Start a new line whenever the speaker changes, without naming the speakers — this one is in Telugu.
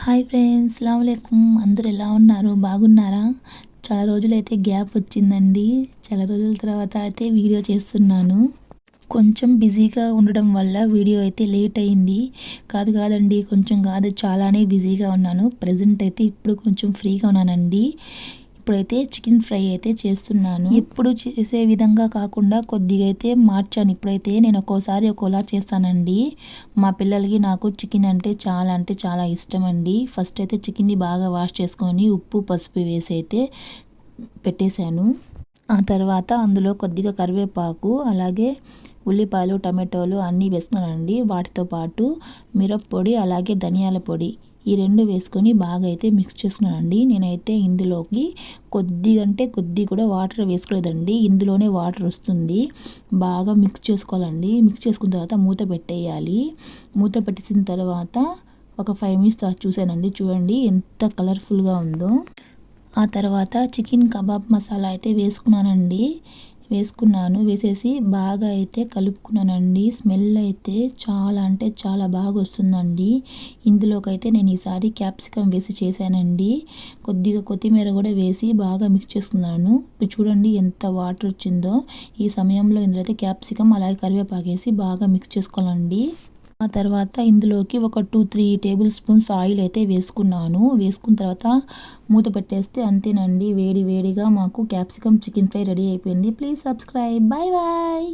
Hi friends, అస్సలాముఅలైకుం. అందరూ ఎలా ఉన్నారు? బాగున్నారా? చాలా రోజులైతే గ్యాప్ వచ్చిందండి. చాలా రోజుల తర్వాత అయితే వీడియో చేస్తున్నాను. కొంచెం బిజీగా ఉండడం వల్ల వీడియో అయితే లేట్ అయింది. కాదండి, కొంచెం కాదు, చాలానే బిజీగా ఉన్నాను. ప్రజెంట్ అయితే ఇప్పుడు కొంచెం ఫ్రీగా ఉన్నానండి. ఇప్పుడైతే చికెన్ ఫ్రై అయితే చేస్తున్నాను. ఎప్పుడు చేసే విధంగా కాకుండా కొద్దిగా అయితే మార్చాను. ఇప్పుడైతే నేను ఒక్కోసారి ఒక్కోలా చేస్తానండి. మా పిల్లలకి నాకు చికెన్ అంటే చాలా ఇష్టం అండి. ఫస్ట్ అయితే చికెన్ని బాగా వాష్ చేసుకొని ఉప్పు పసుపు వేసి అయితే పెట్టేశాను. ఆ తర్వాత అందులో కొద్దిగా కరివేపాకు, అలాగే ఉల్లిపాయలు టమాటోలు అన్నీ వేసుకున్నానండి. వాటితో పాటు మిరప్పొడి, అలాగే ధనియాల పొడి, ఈ రెండు వేసుకొని బాగా అయితే మిక్స్ చేసుకున్నానండి. నేనైతే ఇందులోకి కొద్ది కూడా వాటర్ వేసుకోలేదండి. ఇందులోనే వాటర్ వస్తుంది. బాగా మిక్స్ చేసుకోవాలండి. మిక్స్ చేసుకున్న తర్వాత మూత పెట్టేయాలి. మూత పెట్టేసిన తర్వాత ఒక 5 మినిట్స్ చూసానండి. చూడండి ఎంత కలర్ఫుల్గా ఉందో. ఆ తర్వాత చికెన్ కబాబ్ మసాలా అయితే వేసేసి బాగా అయితే కలుపుకున్నానండి. స్మెల్ అయితే చాలా బాగా వస్తుందండి. ఇందులోకైతే నేను ఈసారి క్యాప్సికమ్ వేసి చేశానండి. కొద్దిగా కొత్తిమీర కూడా వేసి బాగా మిక్స్ చేసుకున్నాను. ఇప్పుడు చూడండి ఎంత వాటర్ వచ్చిందో. ఈ సమయంలో ఇందులో అయితే క్యాప్సికమ్ అలాగే కరివేపాకు వేసి బాగా మిక్స్ చేసుకోవాలండి. ఆ తర్వాత ఇందులోకి ఒక 2-3 టేబుల్ స్పూన్స్ ఆయిల్ అయితే వేసుకున్నాను. వేసుకున్న తర్వాత మూత పెట్టేస్తే అంతేనండి, వేడిగా మాకు క్యాప్సికమ్ చికెన్ ఫ్రై రెడీ అయిపోయింది. Please subscribe. బాయ్.